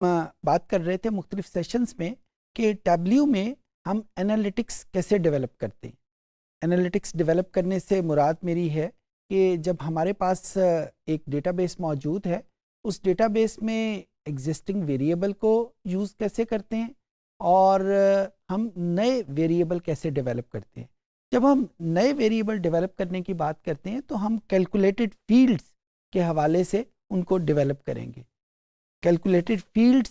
बात कर रहे थे मुख्तलिफ सेशंस में कि टैब्ल्यू में हम एनालिटिक्स कैसे डेवलप करते हैं। एनालिटिक्स डेवलप करने से मुराद मेरी है कि जब हमारे पास एक डेटाबेस मौजूद है, उस डेटाबेस में एग्जिस्टिंग वेरिएबल को यूज़ कैसे करते हैं और हम नए वेरिएबल कैसे डेवलप करते हैं। जब हम नए वेरिएबल डेवलप करने की बात करते हैं तो हम कैलकुलेटेड फील्ड्स के हवाले से उनको डेवलप करेंगे। कैलकुलेटेड फील्ड्स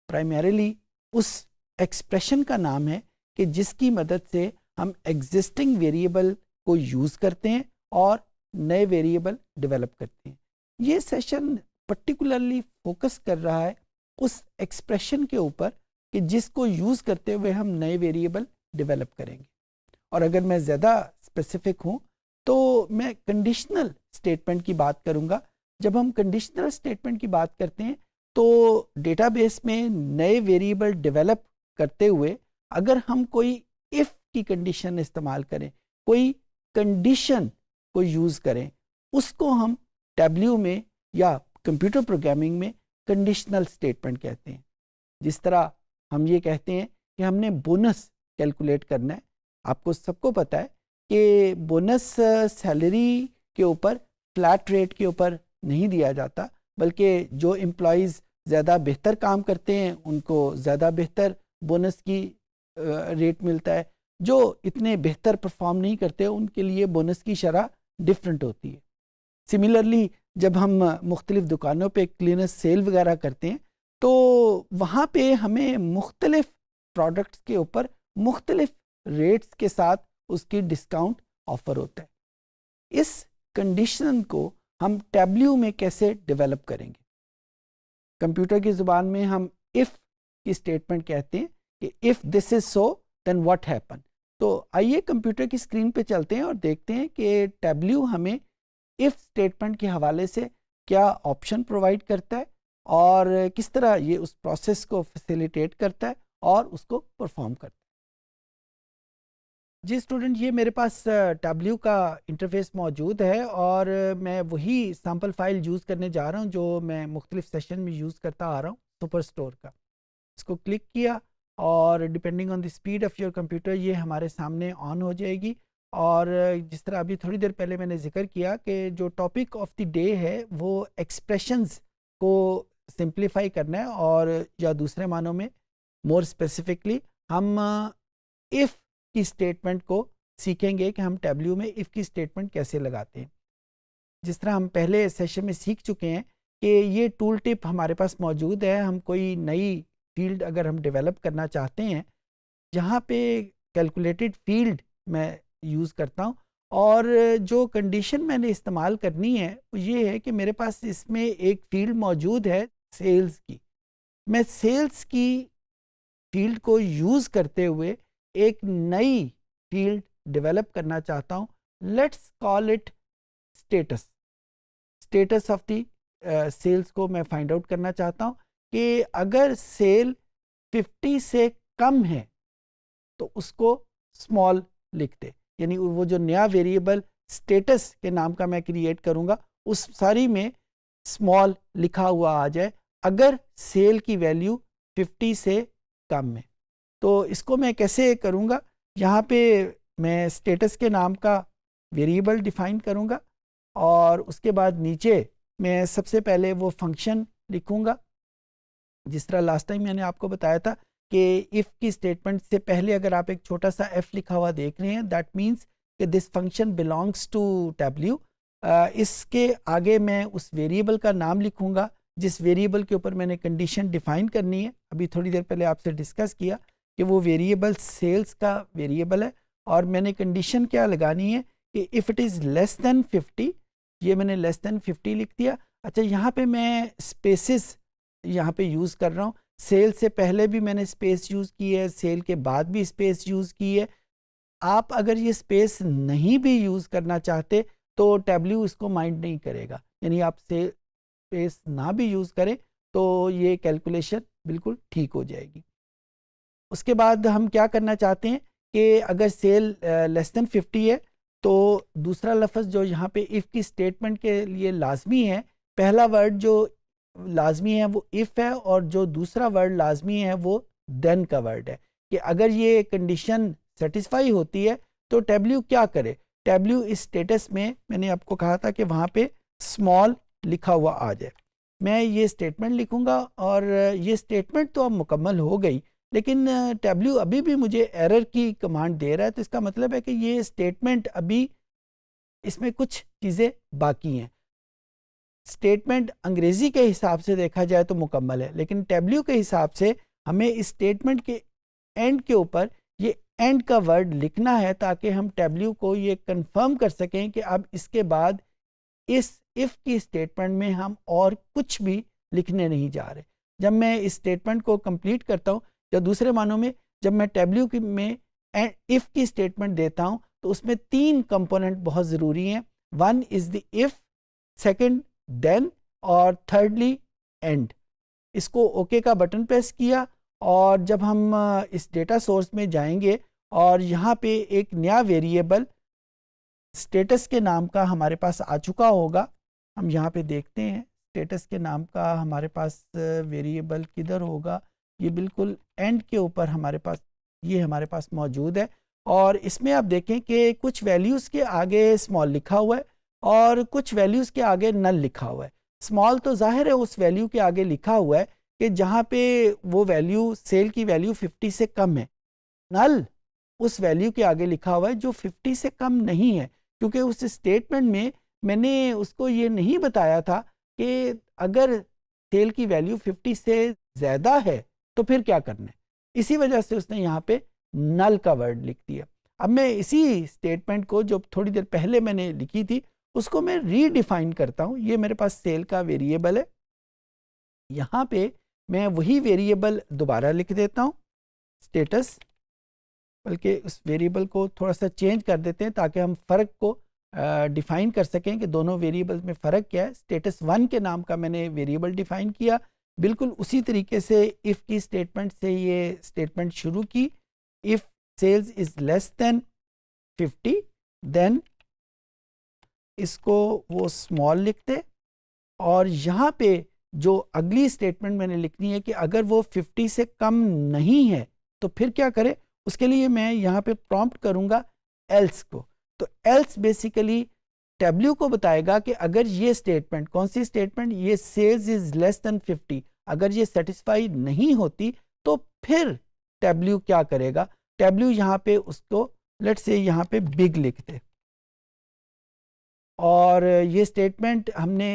प्राइमरीली उस एक्सप्रेशन का नाम है कि जिसकी मदद से हम एग्जिस्टिंग वेरिएबल को यूज़ करते हैं और नए वेरिएबल डेवलप करते हैं। ये सेशन पर्टिकुलरली फोकस कर रहा है उस एक्सप्रेशन के ऊपर कि जिसको यूज़ करते हुए हम नए वेरिएबल डेवलप करेंगे। और अगर मैं ज़्यादा स्पेसिफिक हूँ तो मैं कंडीशनल स्टेटमेंट की बात करूँगा। जब हम कंडीशनल स्टेटमेंट की बात करते हैं तो डेटाबेस में नए वेरिएबल डेवलप करते हुए अगर हम कोई इफ़ की कंडीशन इस्तेमाल करें, कोई कंडीशन को यूज़ करें, उसको हम टैब्ल्यू में या कंप्यूटर प्रोग्रामिंग में कंडीशनल स्टेटमेंट कहते हैं। जिस तरह हम ये कहते हैं कि हमने बोनस कैलकुलेट करना है। आपको सबको पता है कि बोनस सैलरी के ऊपर फ्लैट रेट के ऊपर नहीं दिया जाता, बल्कि जो एम्प्लॉइज़ ज़्यादा बेहतर काम करते हैं उनको ज़्यादा बेहतर बोनस की रेट मिलता है। जो इतने बेहतर परफॉर्म नहीं करते उनके लिए बोनस की शरह डिफरेंट होती है। सिमिलरली जब हम मुख्तलिफ दुकानों पे क्लीनर्स सेल वगैरह करते हैं तो वहाँ पे हमें मुख्तलिफ प्रोडक्ट्स के ऊपर मुख्तलिफ रेट्स के साथ उसकी डिस्काउंट ऑफर होता है। इस कंडीशन को हम टैब्ल्यू में कैसे डेवलप करेंगे। कंप्यूटर की ज़ुबान में हम इफ़ की स्टेटमेंट कहते हैं कि if this is so then what happen. तो आइए कंप्यूटर की स्क्रीन पे चलते हैं और देखते हैं कि टैब्ल्यू हमें इफ़ स्टेटमेंट के हवाले से क्या ऑप्शन प्रोवाइड करता है और किस तरह ये उस प्रोसेस को फैसिलिटेट करता है और उसको परफॉर्म करता है। जी स्टूडेंट, ये मेरे पास टैब्ल्यू का इंटरफेस मौजूद है और मैं वही सैम्पल फाइल यूज़ करने जा रहा हूँ जो मैं मुख्तलिफ सेशन में यूज़ करता आ रहा हूँ, सुपर स्टोर का। इसको क्लिक किया और depending on the speed of your computer ये हमारे सामने ऑन हो जाएगी। और जिस तरह अभी थोड़ी देर पहले मैंने जिक्र किया कि जो टॉपिक ऑफ द डे है वो एक्सप्रेशंस को सिंप्लीफाई करना है, और या दूसरे मानों में मोर स्पेसिफिकली हम इफ़ की स्टेटमेंट को सीखेंगे कि हम टैब्ल्यू में इफ़ की स्टेटमेंट कैसे लगाते हैं। जिस तरह हम पहले सेशन में सीख चुके हैं कि ये टूल टिप हमारे पास मौजूद है। हम कोई नई फील्ड अगर हम डेवलप करना चाहते हैं, जहाँ पे कैलकुलेटेड फील्ड मैं यूज़ करता हूँ और जो कंडीशन मैंने इस्तेमाल करनी है वो ये है कि मेरे पास इसमें एक फील्ड मौजूद है सेल्स की। मैं सेल्स की फील्ड को यूज़ करते हुए एक नई फील्ड डेवलप करना चाहता हूँ। Let's call it status. Status of the sales को मैं फाइंड आउट करना चाहता हूँ कि अगर सेल 50 से कम है तो उसको स्मॉल लिख दे। यानी वो जो नया वेरिएबल स्टेटस के नाम का मैं क्रिएट करूँगा उस सारी में स्मॉल लिखा हुआ आ जाए अगर सेल की वैल्यू 50 से कम है। तो इसको मैं कैसे करूँगा, यहाँ पे मैं स्टेटस के नाम का वेरिएबल डिफाइन करूँगा और उसके बाद नीचे मैं सबसे पहले वो फंक्शन लिखूँगा। जिस तरह लास्ट टाइम मैंने आपको बताया था कि इफ़ की स्टेटमेंट से पहले अगर आप एक छोटा सा एफ लिखा हुआ देख रहे हैं, दैट मीन्स कि this function belongs to Tableau. इसके आगे मैं उस वेरिएबल का नाम लिखूँगा जिस वेरिएबल के ऊपर मैंने कंडीशन डिफाइन करनी है। अभी थोड़ी देर पहले आपसे डिस्कस किया कि वो वेरिएबल सेल्स का वेरिएबल है और मैंने कंडीशन क्या लगानी है कि if it is less than 50, ये मैंने लेस दैन 50 लिख दिया। अच्छा, यहाँ पे मैं स्पेसिस यहाँ पे यूज़ कर रहा हूँ। सेल से पहले भी मैंने स्पेस यूज़ की है, सेल के बाद भी स्पेस यूज़ की है। आप अगर ये स्पेस नहीं भी यूज़ करना चाहते तो टैब्ल्यू इसको माइंड नहीं करेगा। यानी आप स्पेस ना भी यूज़ करें तो ये कैलकुलेशन बिल्कुल ठीक हो जाएगी। उसके बाद हम क्या करना चाहते हैं कि अगर सेल लेस दैन 50 है तो दूसरा लफ्ज़ जो यहाँ पे इफ़ की स्टेटमेंट के लिए लाजमी है, पहला वर्ड जो लाजमी है वो इफ़ है, और जो दूसरा वर्ड लाजमी है वो देन का वर्ड है, कि अगर ये कंडीशन सेटिस्फाई होती है तो टैब्ल्यू क्या करे। टैब्ल्यू इस स्टेटस में मैंने आपको कहा था कि वहाँ पे स्मॉल लिखा हुआ आ जाए। मैं ये स्टेटमेंट लिखूँगा, और ये स्टेटमेंट तो अब मुकम्मल हो गई, लेकिन टैब्ल्यू अभी भी मुझे एरर की कमांड दे रहा है, तो इसका मतलब है कि ये स्टेटमेंट अभी इसमें कुछ चीज़ें बाकी हैं। स्टेटमेंट अंग्रेज़ी के हिसाब से देखा जाए तो मुकम्मल है, लेकिन टैब्ल्यू के हिसाब से हमें इस स्टेटमेंट के एंड के ऊपर ये एंड का वर्ड लिखना है, ताकि हम टैब्ल्यू को ये कंफर्म कर सकें कि अब इसके बाद इस इफ़ की स्टेटमेंट में हम और कुछ भी लिखने नहीं जा रहे। जब मैं इस स्टेटमेंट को कंप्लीट करता हूँ, या दूसरे मानों में जब मैं टैब्ल्यू की में इफ़ की स्टेटमेंट देता हूँ, तो उसमें 3 कंपोनेंट बहुत ज़रूरी हैं। One is the if, second then, और थर्डली एंड। इसको ओके का बटन प्रेस किया, और जब हम इस डेटा सोर्स में जाएंगे और यहाँ पे एक नया वेरिएबल स्टेटस के नाम का हमारे पास आ चुका होगा। हम यहाँ पे देखते हैं स्टेटस के नाम का हमारे पास वेरिएबल किधर होगा। ये बिल्कुल एंड के ऊपर हमारे पास ये हमारे पास मौजूद है, और इसमें आप देखें कि कुछ वैल्यूज़ के आगे स्मॉल लिखा हुआ है और कुछ वैल्यूज़ के आगे नल लिखा हुआ है। स्मॉल तो जाहिर है उस वैल्यू के आगे लिखा हुआ है कि जहाँ पे वो वैल्यू सेल की वैल्यू 50 से कम है। नल उस वैल्यू के आगे लिखा हुआ है जो 50 से कम नहीं है, क्योंकि उस स्टेटमेंट में मैंने उसको ये नहीं बताया था कि अगर सेल की वैल्यू 50 से ज़्यादा है तो फिर क्या करना है। इसी वजह से उसने यहाँ पे नल का वर्ड लिख दिया। अब मैं इसी स्टेटमेंट को जो थोड़ी देर पहले मैंने लिखी थी उसको मैं रीडिफाइन करता हूँ। ये मेरे पास सेल का वेरिएबल है, यहाँ पे मैं वही वेरिएबल दोबारा लिख देता हूँ स्टेटस, बल्कि उस वेरिएबल को थोड़ा सा चेंज कर देते हैं ताकि हम फ़र्क को डिफ़ाइन कर सकें कि दोनों वेरिएबल्स में फ़र्क क्या है। स्टेटस 1 के नाम का मैंने वेरिएबल डिफ़ाइन किया, बिल्कुल उसी तरीके से इफ़ की स्टेटमेंट से ये स्टेटमेंट शुरू की। If sales is less than 50 then इसको वो स्मॉल लिखते, और यहाँ पे जो अगली स्टेटमेंट मैंने लिखनी है कि अगर वो 50 से कम नहीं है तो फिर क्या करें। उसके लिए मैं यहाँ पे प्रॉम्प्ट करूँगा एल्स को। तो एल्स बेसिकली टैब्ल्यू को बताएगा कि अगर ये स्टेटमेंट, कौन सी स्टेटमेंट, ये सेल्स इज लेस देन 50, अगर ये सेटिस्फाई नहीं होती तो फिर टैब्ल्यू क्या करेगा। टैब्ल्यू यहाँ पे उसको लेट्स से यहाँ पे बिग लिख दे, और ये स्टेटमेंट हमने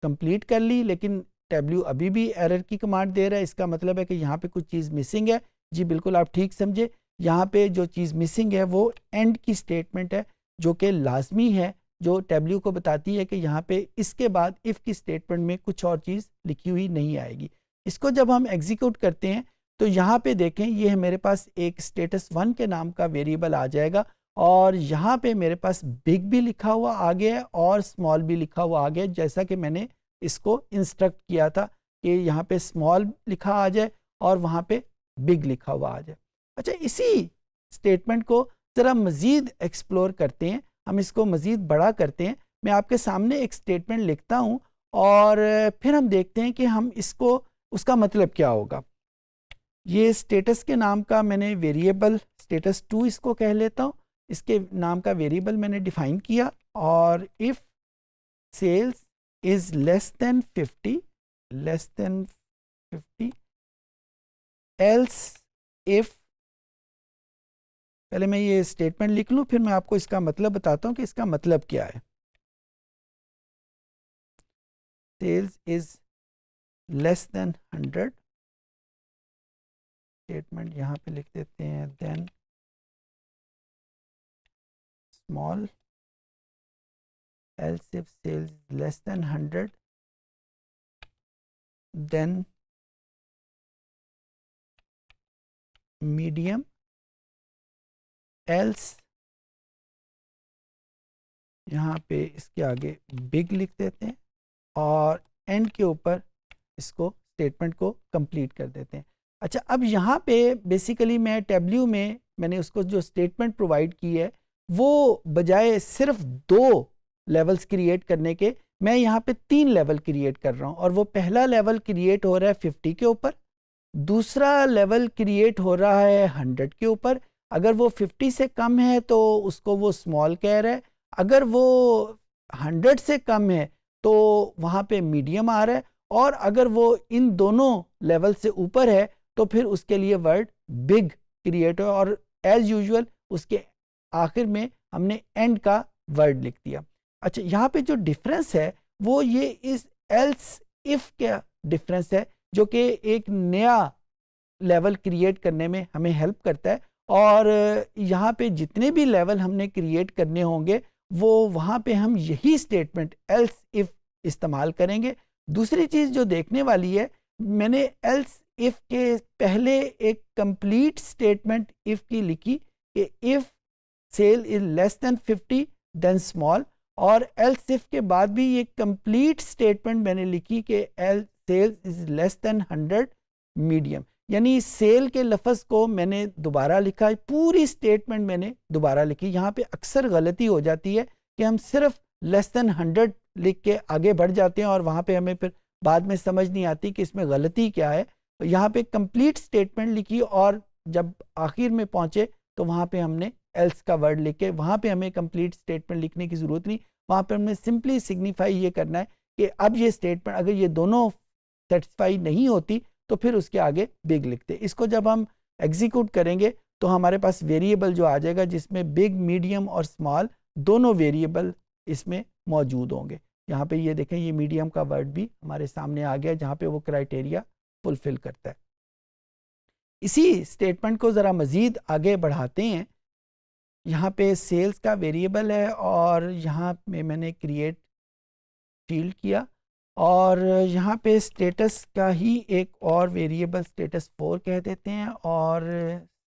कंप्लीट कर ली, लेकिन टैब्ल्यू अभी भी एरर की कमांड दे रहा है। इसका मतलब है कि यहाँ पे कुछ चीज़ मिसिंग है। जी बिल्कुल आप ठीक समझे, यहाँ पे जो चीज़ मिसिंग है वो एंड की स्टेटमेंट है, जो कि लाजमी है, जो टैब्ल्यू को बताती है कि यहाँ पे इसके बाद इफ़ की स्टेटमेंट में कुछ और चीज़ लिखी हुई नहीं आएगी। इसको जब हम एग्जीक्यूट करते हैं तो यहाँ पे देखें ये मेरे पास एक स्टेटस 1 के नाम का वेरिएबल आ जाएगा, और यहाँ पे मेरे पास बिग भी लिखा हुआ आ गया है और स्मॉल भी लिखा हुआ आ गया, जैसा कि मैंने इसको इंस्ट्रक्ट किया था कि यहाँ पे स्मॉल लिखा आ जाए और वहाँ पे बिग लिखा हुआ आ जाए। अच्छा, इसी स्टेटमेंट को ज़रा मज़ीद एक्सप्लोर करते हैं, हम इसको मज़ीद बड़ा करते हैं। मैं आपके सामने एक स्टेटमेंट लिखता हूँ और फिर हम देखते हैं कि हम इसको उसका मतलब क्या होगा। ये स्टेटस के नाम का मैंने वेरिएबल स्टेटस 2 इसको कह लेता हूँ। इसके नाम का वेरिएबल मैंने डिफ़ाइन किया, और if sales is less than 50 else if, पहले मैं ये स्टेटमेंट लिख लूँ फिर मैं आपको इसका मतलब बताता हूँ कि इसका मतलब क्या है। Sales is less than 100, statement यहाँ पे लिख देते हैं then small, else if sales less than 100 then medium, else यहाँ पे इसके आगे बिग लिख देते हैं और एंड के ऊपर इसको स्टेटमेंट को कंप्लीट कर देते हैं। अच्छा, अब यहाँ पे बेसिकली मैं टैब्ल्यू में मैंने उसको जो स्टेटमेंट प्रोवाइड की है वो बजाय सिर्फ 2 लेवल्स क्रिएट करने के मैं यहाँ पे 3 लेवल क्रिएट कर रहा हूँ और वो पहला लेवल क्रिएट हो रहा है 50 के ऊपर, दूसरा लेवल क्रिएट हो रहा है 100 के ऊपर। अगर वो 50 से कम है तो उसको वो स्मॉल कह रहा है, अगर वो 100 से कम है तो वहाँ पे मीडियम आ रहा है, और अगर वो इन दोनों लेवल से ऊपर है तो फिर उसके लिए वर्ड बिग क्रिएट हो, और एज यूजुअल उसके आखिर में हमने एंड का वर्ड लिख दिया। अच्छा, यहाँ पे जो डिफरेंस है वो ये इस एल्स इफ का डिफरेंस है, जो कि एक नया लेवल क्रिएट करने में हमें हेल्प करता है। और यहाँ पे जितने भी लेवल हमने क्रिएट करने होंगे वो वहाँ पे हम यही स्टेटमेंट एल्स इफ इस्तेमाल करेंगे। दूसरी चीज़ जो देखने वाली है, मैंने एल्स इफ के पहले एक कंप्लीट स्टेटमेंट इफ की लिखी कि if sale is less than 50 then small, और एल्स इफ के बाद भी ये कंप्लीट स्टेटमेंट मैंने लिखी कि else sale is less than 100 medium. यानी सेल के लफ्ज़ को मैंने दोबारा लिखा, पूरी स्टेटमेंट मैंने दोबारा लिखी। यहाँ पे अक्सर गलती हो जाती है कि हम सिर्फ लेस देन 100 लिख के आगे बढ़ जाते हैं और वहाँ पे हमें फिर बाद में समझ नहीं आती कि इसमें गलती क्या है। तो यहाँ पे कंप्लीट स्टेटमेंट लिखी और जब आखिर में पहुँचे तो वहाँ पे हमने एल्स का वर्ड लिख के, वहाँ पे हमें कंप्लीट स्टेटमेंट लिखने की ज़रूरत नहीं, वहाँ पे हमने सिंपली सिग्निफाई ये करना है कि अब ये स्टेटमेंट अगर ये दोनों सेटिस्फाई नहीं होती तो फिर उसके आगे बिग लिखते। इसको जब हम एग्जीक्यूट करेंगे तो हमारे पास वेरिएबल जो आ जाएगा जिसमें बिग, मीडियम और स्मॉल दोनों वेरिएबल इसमें मौजूद होंगे। यहाँ पे ये देखें, ये मीडियम का वर्ड भी हमारे सामने आ गया जहाँ पे वो क्राइटेरिया फुलफिल करता है। इसी स्टेटमेंट को ज़रा मज़ीद आगे बढ़ाते हैं। यहाँ पे सेल्स का वेरिएबल है और यहाँ पे मैंने क्रिएट फील्ड किया, और यहाँ पे स्टेटस का ही एक और वेरिएबल स्टेटस 4 कह देते हैं, और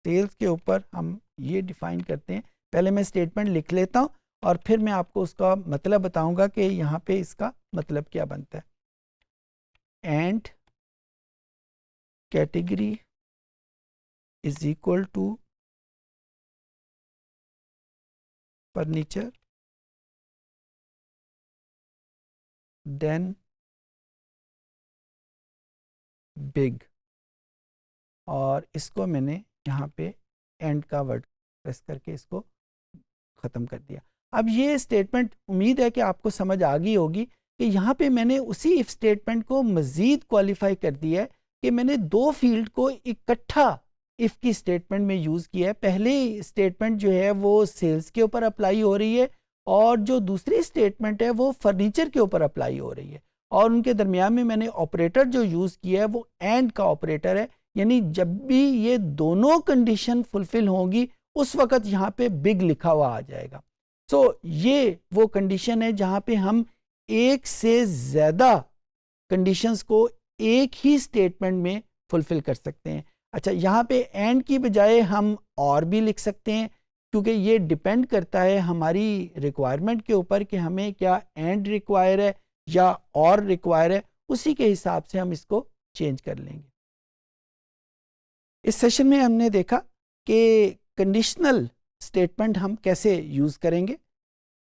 सेल्स के ऊपर हम ये डिफ़ाइन करते हैं। पहले मैं स्टेटमेंट लिख लेता हूँ और फिर मैं आपको उसका मतलब बताऊंगा कि यहाँ पे इसका मतलब क्या बनता है। And category is equal to furniture, then big, और इसको मैंने यहाँ पे एंड का वर्ड प्रेस करके इसको ख़त्म कर दिया। अब ये स्टेटमेंट उम्मीद है कि आपको समझ आ गई होगी कि यहाँ पे मैंने उसी इफ स्टेटमेंट को मज़ीद क्वालिफाई कर दिया है कि मैंने दो फील्ड को इकट्ठा इफ़ की स्टेटमेंट में यूज़ किया है। पहले स्टेटमेंट जो है वो सेल्स के ऊपर अप्लाई हो रही है और जो दूसरी स्टेटमेंट है वो फर्नीचर के ऊपर अप्लाई हो रही है, और उनके दरमियान में मैंने ऑपरेटर जो यूज़ किया है वो एंड का ऑपरेटर है। यानी जब भी ये दोनों कंडीशन फुलफिल होंगी उस वक़्त यहाँ पे बिग लिखा हुआ आ जाएगा। सो ये वो कंडीशन है जहाँ पे हम एक से ज़्यादा कंडीशंस को एक ही स्टेटमेंट में फुलफिल कर सकते हैं। अच्छा, यहाँ पे एंड की बजाय हम और भी लिख सकते हैं, क्योंकि ये डिपेंड करता है हमारी रिक्वायरमेंट के ऊपर कि हमें क्या एंड रिक्वायर है या और रिक्वायर है, उसी के हिसाब से हम इसको चेंज कर लेंगे। इस सेशन में हमने देखा कि कंडीशनल स्टेटमेंट हम कैसे यूज़ करेंगे,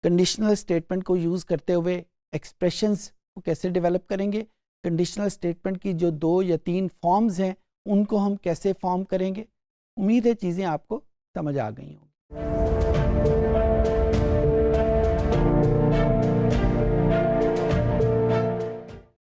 कंडीशनल स्टेटमेंट को यूज़ करते हुए एक्सप्रेशंस को कैसे डेवलप करेंगे, कंडीशनल स्टेटमेंट की जो 2 या 3 फॉर्म्स हैं उनको हम कैसे फॉर्म करेंगे। उम्मीद है चीज़ें आपको समझ आ गई होंगी।